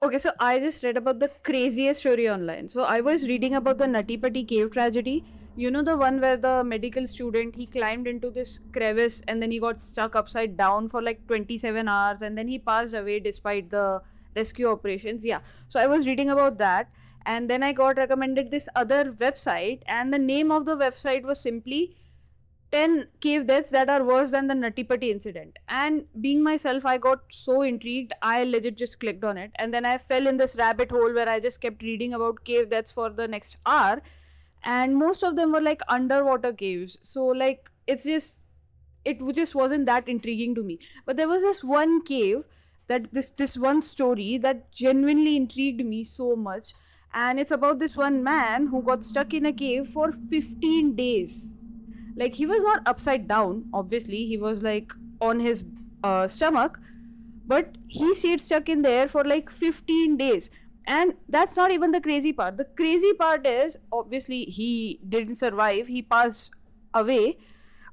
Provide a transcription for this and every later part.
Okay, so I just read about the craziest story online. So I was reading about the Nutty Putty cave tragedy. You know, the one where the medical student, he climbed into this crevice and then he got stuck upside down for like 27 hours and then he passed away despite the rescue operations. Yeah. So I was reading about that, and then I got recommended this other website, and the name of the website was simply 10 cave deaths that are worse than the Nutty Putty incident. And being myself, I got so intrigued, I legit just clicked on it. And then I fell in this rabbit hole where I just kept reading about cave deaths for the next hour. And most of them were like underwater caves. So, like, it just wasn't that intriguing to me. But there was this one cave, that this one story that genuinely intrigued me so much. And it's about this one man who got stuck in a cave for 15 days. Like, he was not upside down, obviously, he was like on his stomach, but he stayed stuck in there for like 15 days. And that's not even the crazy part. The crazy part is, obviously, he didn't survive, he passed away,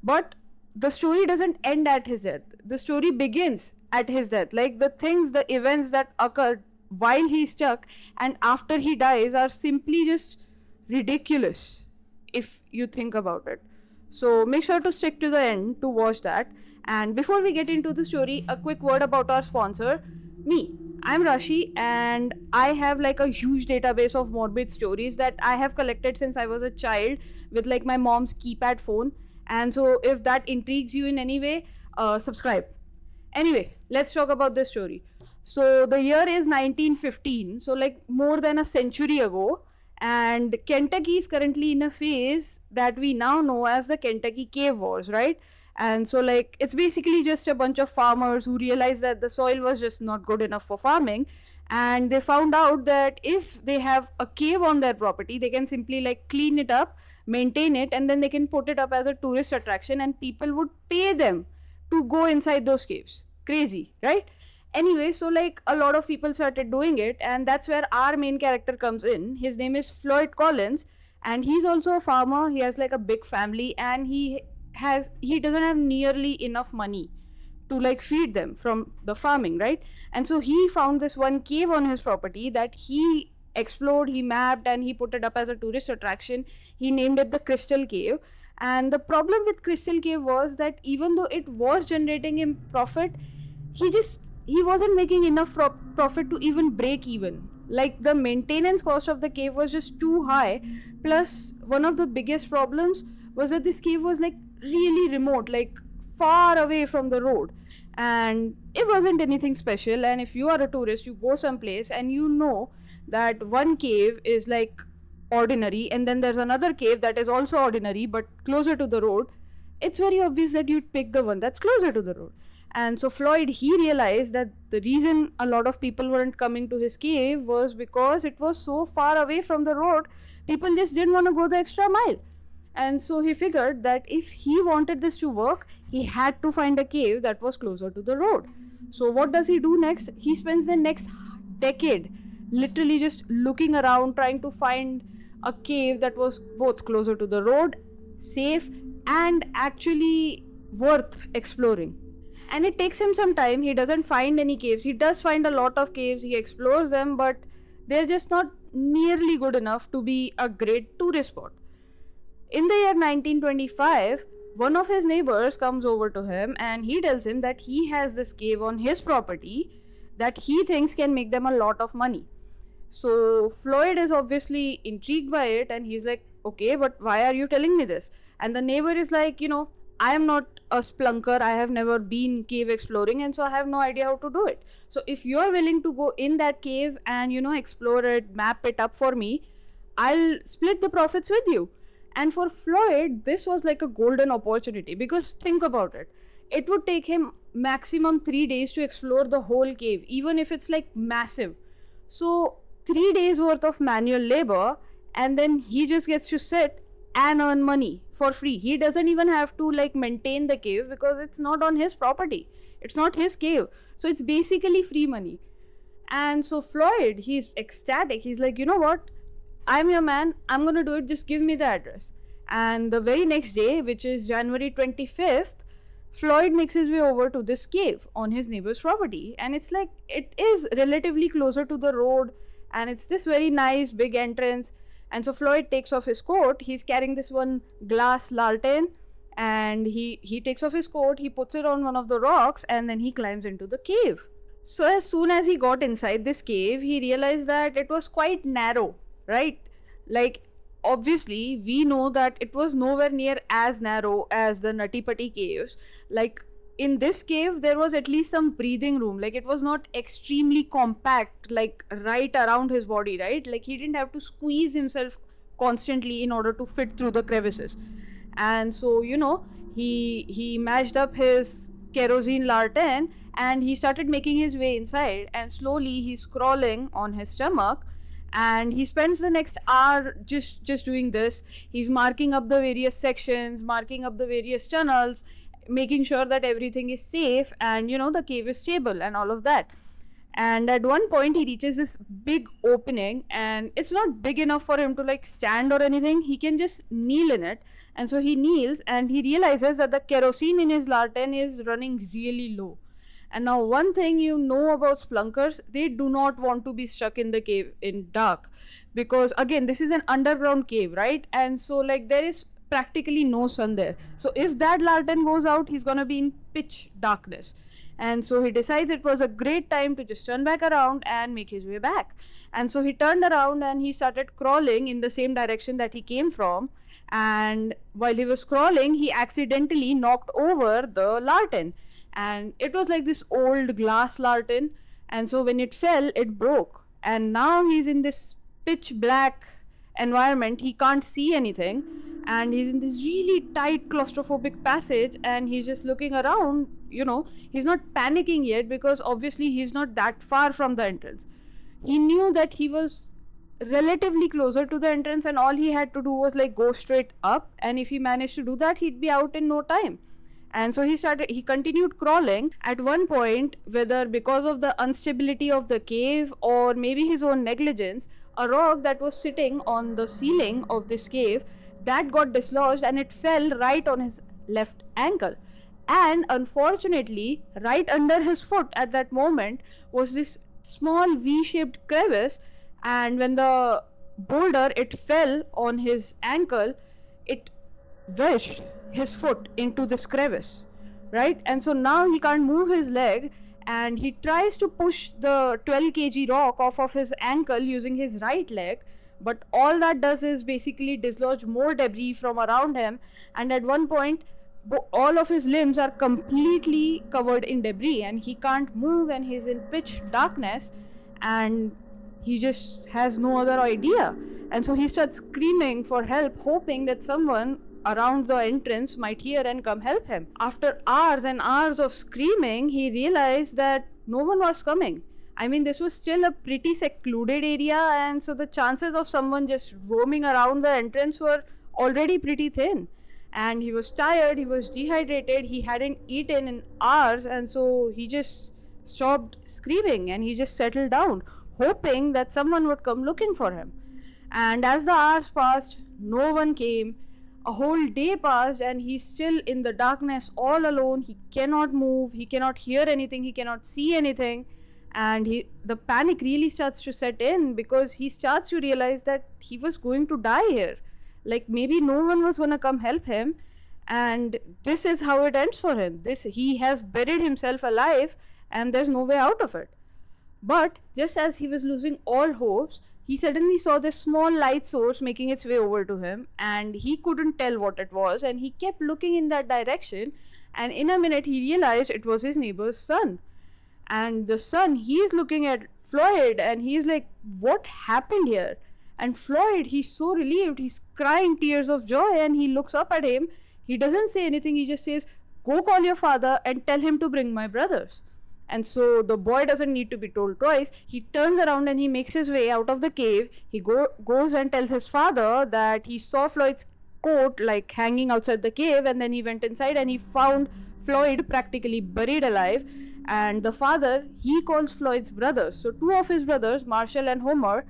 but the story doesn't end at his death. The story begins at his death. Like, the things, the events that occurred while he's stuck and after he dies are simply just ridiculous if you think about it. So make sure to stick to the end to watch that. And before we get into the story, a quick word about our sponsor, me. I'm Rashi, and I have like a huge database of morbid stories that I have collected since I was a child with like my mom's keypad phone. And so if that intrigues you in any way, subscribe. Anyway, let's talk about this story. So the year is 1915, so like more than a century ago, and Kentucky is currently in a phase that we now know as the Kentucky Cave Wars, right? And so, like, it's basically just a bunch of farmers who realized that the soil was just not good enough for farming, and they found out that if they have a cave on their property, they can simply like clean it up, maintain it, and then they can put it up as a tourist attraction, and people would pay them to go inside those caves. Crazy, right? Anyway, so like a lot of people started doing it, and that's where our main character comes in. His name is Floyd Collins, and he's also a farmer. He has like a big family, and he doesn't have nearly enough money to like feed them from the farming, right? And so he found this one cave on his property that he explored, he mapped, and he put it up as a tourist attraction. He named it the Crystal Cave. And the problem with Crystal Cave was that even though it was generating him profit, he wasn't making enough profit to even break even. Like, the maintenance cost of the cave was just too high. Plus, one of the biggest problems was that this cave was like really remote, like far away from the road, and it wasn't anything special. And if you are a tourist, you go someplace and you know that one cave is like ordinary, and then there's another cave that is also ordinary but closer to the road, it's very obvious that you'd pick the one that's closer to the road. And so Floyd, he realized that the reason a lot of people weren't coming to his cave was because it was so far away from the road. People just didn't want to go the extra mile. And so he figured that if he wanted this to work, he had to find a cave that was closer to the road. So what does he do next? He spends the next decade literally just looking around, trying to find a cave that was both closer to the road, safe, and actually worth exploring. And it takes him some time. He doesn't find any caves. He does find a lot of caves, he explores them, but they're just not nearly good enough to be a great tourist spot. In the year 1925, one of his neighbors comes over to him and he tells him that he has this cave on his property that he thinks can make them a lot of money. So Floyd is obviously intrigued by it, and he's like, okay, but why are you telling me this? And the neighbor is like, I am not a splunker, I have never been cave exploring, and so I have no idea how to do it. So if you are willing to go in that cave and, explore it, map it up for me, I'll split the profits with you. And for Floyd, this was like a golden opportunity, because think about it. It would take him maximum 3 days to explore the whole cave, even if it's like massive. So 3 days worth of manual labor, and then he just gets to sit and earn money for free. He doesn't even have to like maintain the cave because it's not on his property. It's not his cave. So it's basically free money. And so Floyd, he's ecstatic. He's like, you know what? I'm your man. I'm going to do it. Just give me the address. And the very next day, which is January 25th, Floyd makes his way over to this cave on his neighbor's property, and it's like it is relatively closer to the road, and it's this very nice big entrance. And so Floyd takes off his coat. He's carrying this one glass lantern, and he takes off his coat, he puts it on one of the rocks, and then he climbs into the cave. So as soon as he got inside this cave, he realized that it was quite narrow, right? Like, obviously we know that it was nowhere near as narrow as the Nutty Putty caves. Like, in this cave there was at least some breathing room. Like, it was not extremely compact, like right around his body, right? Like, he didn't have to squeeze himself constantly in order to fit through the crevices. And so, he matched up his kerosene lantern, and he started making his way inside, and slowly he's crawling on his stomach, and he spends the next hour just doing this. He's marking up the various sections, marking up the various tunnels, making sure that everything is safe, and the cave is stable and all of that. And at one point he reaches this big opening, and it's not big enough for him to like stand or anything. He can just kneel in it. And so he kneels, and he realizes that the kerosene in his lantern is running really low. And now, one thing about splunkers, they do not want to be stuck in the cave in dark, because again, this is an underground cave, right? And so like there is practically no sun there. So if that lantern goes out, he's gonna be in pitch darkness. And so he decides it was a great time to just turn back around and make his way back. And so he turned around and he started crawling in the same direction that he came from. And while he was crawling, he accidentally knocked over the lantern. And it was like this old glass lantern. And so when it fell, it broke. And now he's in this pitch black environment. He can't see anything. And he's in this really tight claustrophobic passage, and he's just looking around. He's not panicking yet, because obviously he's not that far from the entrance. He knew that he was relatively closer to the entrance, and all he had to do was like go straight up, and if he managed to do that, he'd be out in no time. And so he continued crawling. At one point, whether because of the instability of the cave or maybe his own negligence, a rock that was sitting on the ceiling of this cave, that got dislodged, and it fell right on his left ankle. And unfortunately, right under his foot at that moment was this small V-shaped crevice, and when the boulder it fell on his ankle, it wedged his foot into this crevice, right? And so now he can't move his leg, and he tries to push the 12 kg rock off of his ankle using his right leg, but all that does is basically dislodge more debris from around him. And at one point, all of his limbs are completely covered in debris, and he can't move, and he's in pitch darkness, and he just has no other idea. And so he starts screaming for help, hoping that someone around the entrance might hear and come help him. After hours and hours of screaming, he realized that no one was coming. I mean, this was still a pretty secluded area, and so the chances of someone just roaming around the entrance were already pretty thin. And he was tired, he was dehydrated, he hadn't eaten in hours, and so he just stopped screaming and he just settled down, hoping that someone would come looking for him. And as the hours passed, no one came. A whole day passed, and he's still in the darkness all alone. He cannot move, he cannot hear anything, he cannot see anything. And the panic really starts to set in, because he starts to realize that he was going to die here. Like, maybe no one was going to come help him, and this is how it ends for him. He has buried himself alive, and there's no way out of it. But just as he was losing all hopes, he suddenly saw this small light source making its way over to him, and he couldn't tell what it was, and he kept looking in that direction, and in a minute he realized it was his neighbor's son. And the son, he is looking at Floyd, and he's like, what happened here? And Floyd, he's so relieved, he's crying tears of joy, and he looks up at him. He doesn't say anything, he just says, go call your father and tell him to bring my brothers. And so the boy doesn't need to be told twice. He turns around and he makes his way out of the cave. He goes and tells his father that he saw Floyd's coat like hanging outside the cave, and then he went inside and he found Floyd practically buried alive. And the father, he calls Floyd's brothers. So two of his brothers, Marshall and Homer,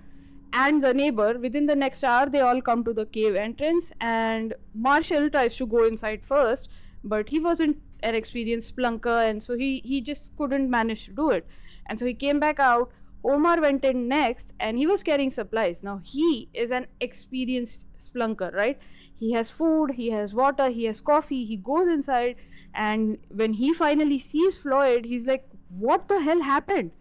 and the neighbor, within the next hour, they all come to the cave entrance, and Marshall tries to go inside first, but he wasn't an experienced splunker, and so he just couldn't manage to do it. And so he came back out. Omar went in next, and he was carrying supplies. Now he is an experienced splunker, right? He has food, he has water, he has coffee. He goes inside, and when he finally sees Floyd, he's like, "What the hell happened?"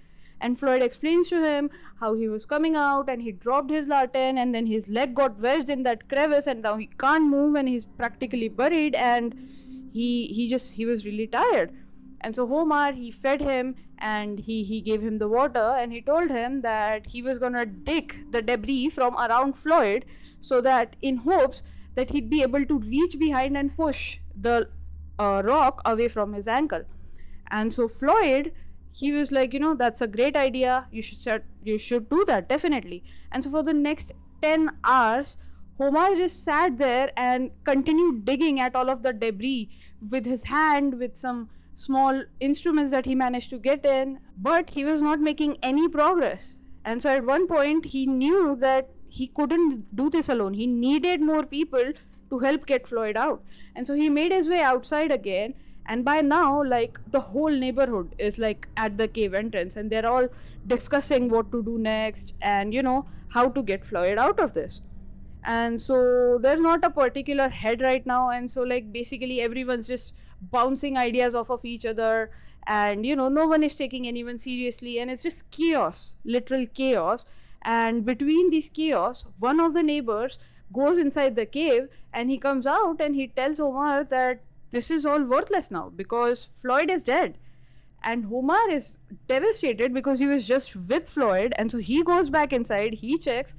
And Floyd explains to him how he was coming out and he dropped his lantern, and then his leg got wedged in that crevice, and now he can't move and he's practically buried, and he was really tired. And so Omar, he fed him, and he gave him the water, and he told him that he was gonna dig the debris from around Floyd, so that in hopes that he'd be able to reach behind and push the rock away from his ankle. And so Floyd, he was like, that's a great idea, you should do that, definitely. And so for the next 10 hours, Omar just sat there and continued digging at all of the debris with his hand, with some small instruments that he managed to get in, but he was not making any progress. And so at one point, he knew that he couldn't do this alone. He needed more people to help get Floyd out. And so he made his way outside again, and by now, like, the whole neighborhood is like at the cave entrance, and they're all discussing what to do next, and how to get Floyd out of this. And so there's not a particular head right now, and so like basically everyone's just bouncing ideas off of each other, and no one is taking anyone seriously, and it's just chaos, literal chaos. And between this chaos, one of the neighbors goes inside the cave, and he comes out and he tells Omar that this is all worthless now because Floyd is dead. And Omar is devastated because he was just with Floyd, and so he goes back inside, he checks,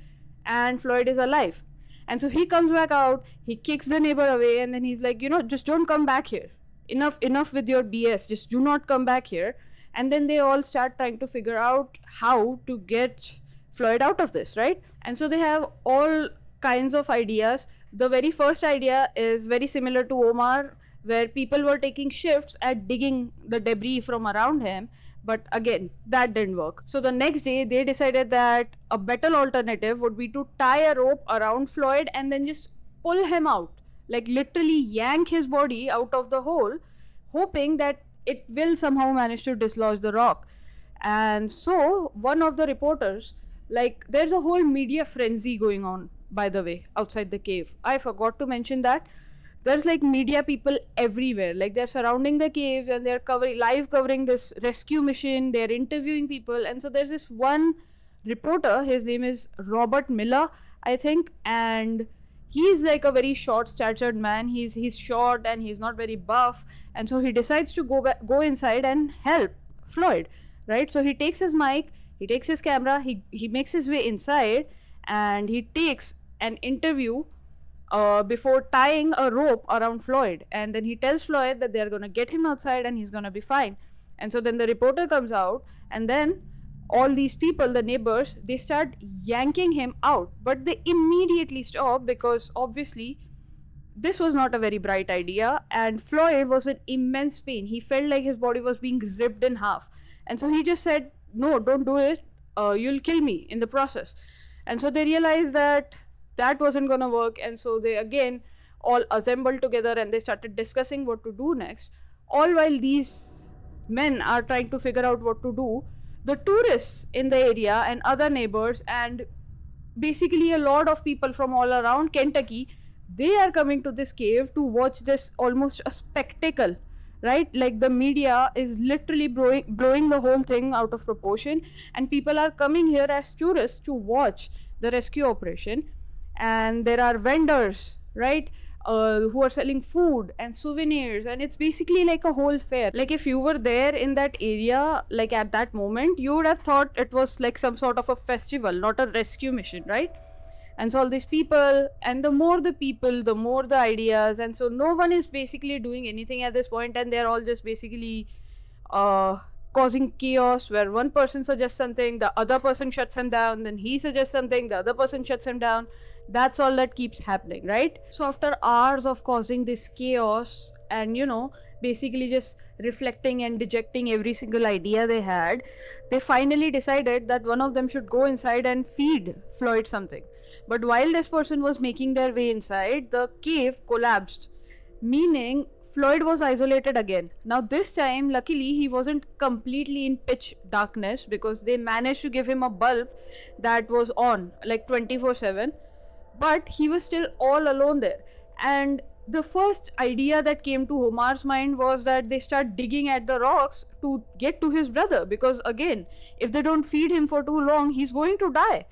and Floyd is alive. And so he comes back out, he kicks the neighbor away, and then he's like, just don't come back here. Enough with your BS, just do not come back here. And then they all start trying to figure out how to get Floyd out of this, right? And so they have all kinds of ideas. The very first idea is very similar to Omar, where people were taking shifts at digging the debris from around him. But again, that didn't work. So the next day, they decided that a better alternative would be to tie a rope around Floyd and then just pull him out. Like literally yank his body out of the hole, hoping that it will somehow manage to dislodge the rock. And so one of the reporters, like, there's a whole media frenzy going on, by the way, outside the cave. I forgot to mention that. There's like media people everywhere, like they're surrounding the cave and they're live covering this rescue mission, they're interviewing people. And so there's this one reporter, his name is Robert Miller, I think, and he's like a very short statured man. He's short and he's not very buff, and so he decides to go inside and help Floyd, right? So he takes his mic, he takes his camera, he makes his way inside, and he takes an interview before tying a rope around Floyd. And then he tells Floyd that they're gonna get him outside and he's gonna be fine. And so then the reporter comes out, and then all these people, the neighbors, they start yanking him out, but they immediately stop because obviously this was not a very bright idea, and Floyd was in immense pain. He felt like his body was being ripped in half, and so he just said, "No, don't do it. You'll kill me in the process." And so they realized that wasn't gonna work, and so they again all assembled together and they started discussing what to do next. All while these men are trying to figure out what to do, the tourists in the area and other neighbors and basically a lot of people from all around Kentucky, they are coming to this cave to watch this almost a spectacle, right? Like the media is literally blowing the whole thing out of proportion, and people are coming here as tourists to watch the rescue operation. And there are vendors, right, who are selling food and souvenirs, and it's basically like a whole fair. Like if you were there in that area, like at that moment, you would have thought it was like some sort of a festival, not a rescue mission, right? And so all these people, and the more the people, the more the ideas, and so no one is basically doing anything at this point, and they're all just basically causing chaos, where one person suggests something, the other person shuts him down, then he suggests something, the other person shuts him down. That's all that keeps happening, right? So after hours of causing this chaos and basically just reflecting and dejecting every single idea they had, they finally decided that one of them should go inside and feed Floyd something. But while this person was making their way inside, the cave collapsed, meaning Floyd was isolated again. Now, this time, luckily, he wasn't completely in pitch darkness because they managed to give him a bulb that was on like 24/7, but he was still all alone there. And the first idea that came to Omar's mind was that they start digging at the rocks to get to his brother, because again, if they don't feed him for too long, he's going to die.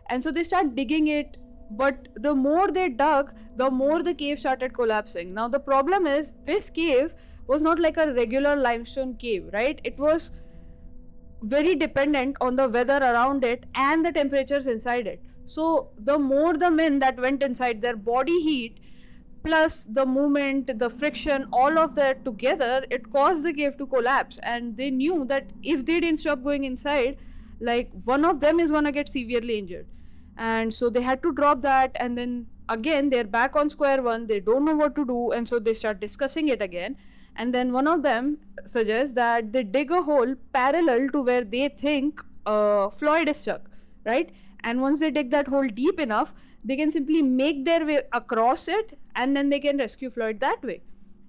And so they start digging it, but the more they dug, the more the cave started collapsing. Now the problem is, this cave was not like a regular limestone cave, right? It was very dependent on the weather around it and the temperatures inside it. So the more the men that went inside, their body heat plus the movement, the friction, all of that together, it caused the cave to collapse. And they knew that if they didn't stop going inside, like, one of them is gonna get severely injured. And so they had to drop that, and then again they're back on square one. They don't know what to do, and so they start discussing it again. And then one of them suggests that they dig a hole parallel to where they think Floyd is stuck, right? And once they dig that hole deep enough, they can simply make their way across it, and then they can rescue Floyd that way.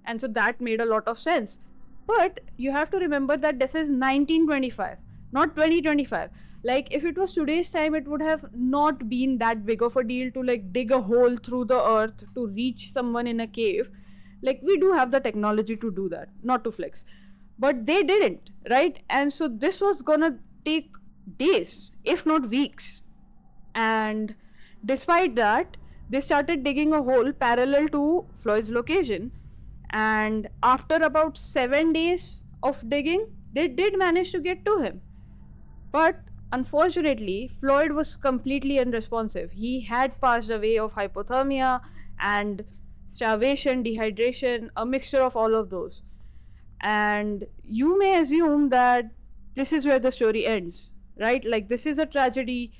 And so that made a lot of sense. But you have to remember that this is 1925, not 2025. Like, if it was today's time, it would have not been that big of a deal to like dig a hole through the earth to reach someone in a cave. Like, we do have the technology to do that, not to flex, but they didn't, right? And so this was gonna take days, if not weeks. And despite that, they started digging a hole parallel to Floyd's location. And after about 7 days of digging, they did manage to get to him. But unfortunately, Floyd was completely unresponsive. He had passed away of hypothermia and starvation, dehydration, a mixture of all of those. And you may assume that this is where the story ends, right? Like, this is a tragedy,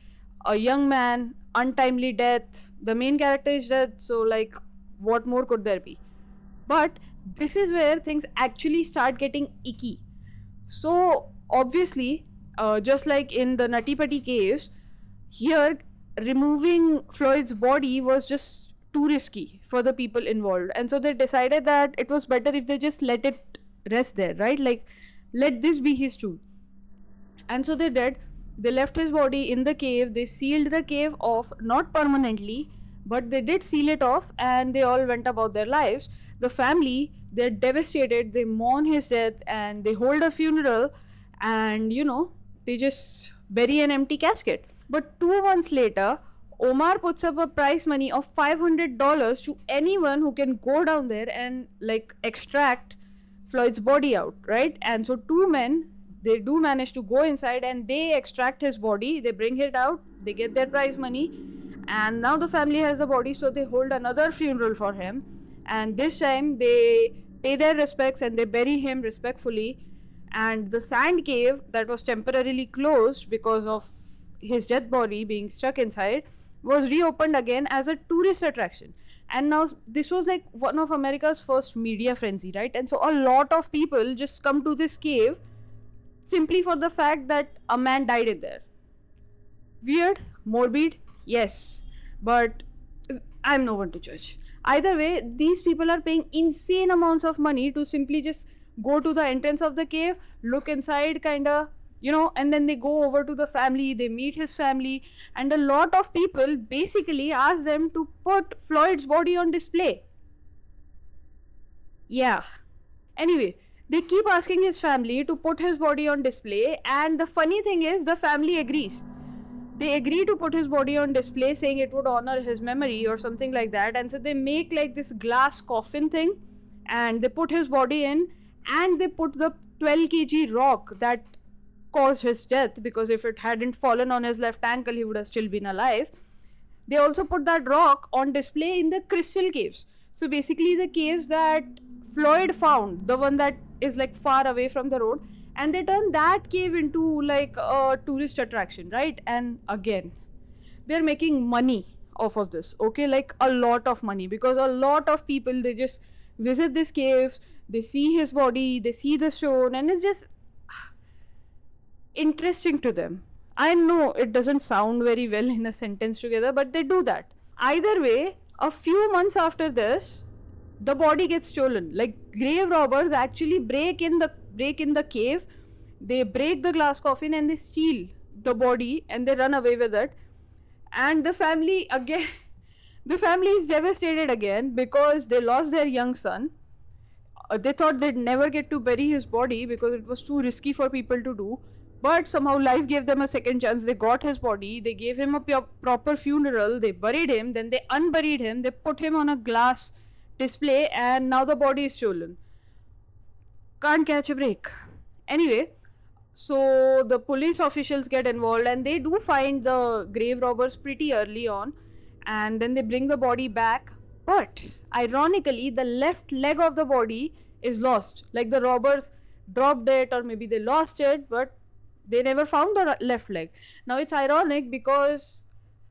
a young man, untimely death, the main character is dead, so like, what more could there be? But this is where things actually start getting icky. So obviously, just like in the Nutty Putty caves, here removing Floyd's body was just too risky for the people involved, and so they decided that it was better if they just let it rest there, right? Like, let this be his tomb. And so they did. They left his body in the cave. They sealed the cave off, not permanently, but they did seal it off, and they all went about their lives. The family, they're devastated. They mourn his death, and they hold a funeral, and they just bury an empty casket. But 2 months later, Omar puts up a prize money of $500 to anyone who can go down there and like extract Floyd's body out, right? And so two men, they do manage to go inside and they extract his body, they bring it out, they get their prize money, and now the family has the body, so they hold another funeral for him, and this time they pay their respects and they bury him respectfully. And the sand cave that was temporarily closed because of his dead body being stuck inside was reopened again as a tourist attraction. And now this was like one of America's first media frenzy, right? And so a lot of people just come to this cave simply for the fact that a man died in there. Weird, morbid, yes, but I'm no one to judge. Either way, these people are paying insane amounts of money to simply just go to the entrance of the cave, look inside, kinda, and then they go over to the family, they meet his family, and a lot of people basically ask them to put Floyd's body on display. Yeah. Anyway, they keep asking his family to put his body on display, and the funny thing is, the family agrees. They agree to put his body on display, saying it would honor his memory or something like that. And so they make like this glass coffin thing, and they put his body in, and they put the 12 kg rock that caused his death, because if it hadn't fallen on his left ankle, he would have still been alive. They also put that rock on display in the Crystal Caves. So basically the caves that Floyd found, the one that is like far away from the road, and they turned that cave into like a tourist attraction, right? And again, they're making money off of this, okay? Like a lot of money, because a lot of people, they just visit these caves, they see his body, they see the stone, and it's just interesting to them. I know it doesn't sound very well in a sentence together, but they do that. Either way, a few months after this, the body gets stolen. Like, grave robbers actually break in the cave, they break the glass coffin and they steal the body and they run away with it. And the family again the family is devastated again because they lost their young son. They thought they'd never get to bury his body because it was too risky for people to do. But somehow life gave them a second chance. They got his body, they gave him a proper funeral, they buried him, then they unburied him, they put him on a glass display, and now the body is stolen. Can't catch a break. Anyway, so the police officials get involved and they do find the grave robbers pretty early on, and then they bring the body back. But ironically, the left leg of the body is lost. Like, the robbers dropped it, or maybe they lost it, but they never found the left leg. Now it's ironic because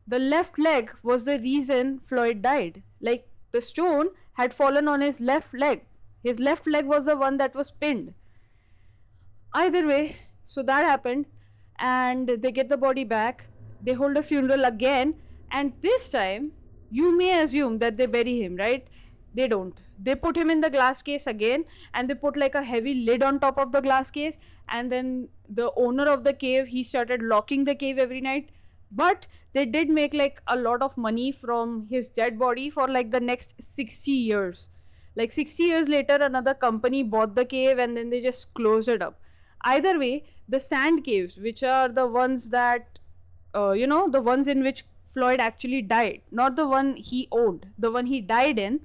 the left leg was the reason Floyd died. Like, the stone had fallen on his left leg. His left leg was the one that was pinned. Either way, so that happened, and they get the body back. They hold a funeral again, and this time you may assume that they bury him, right? They don't. They put him in the glass case again, and they put like a heavy lid on top of the glass case. And then the owner of the cave, he started locking the cave every night. But they did make like a lot of money from his dead body for like the next 60 years. Like, 60 years later, another company bought the cave and then they just closed it up. Either way, the sand caves, which are the ones that, the ones in which Floyd actually died, not the one he owned, the one he died in,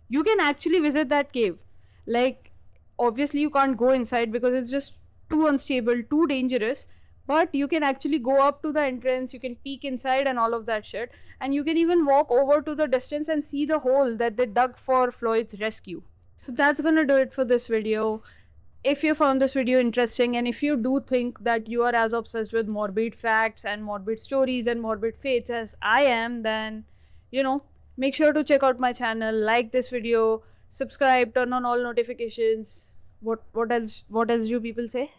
you can actually visit that cave. Like, obviously, you can't go inside because it's just too unstable, too dangerous. But you can actually go up to the entrance, you can peek inside and all of that shit. And you can even walk over to the distance and see the hole that they dug for Floyd's rescue. So that's gonna do it for this video. If you found this video interesting, and if you do think that you are as obsessed with morbid facts and morbid stories and morbid fates as I am, then, make sure to check out my channel, like this video, subscribe, turn on all notifications. What else do people say?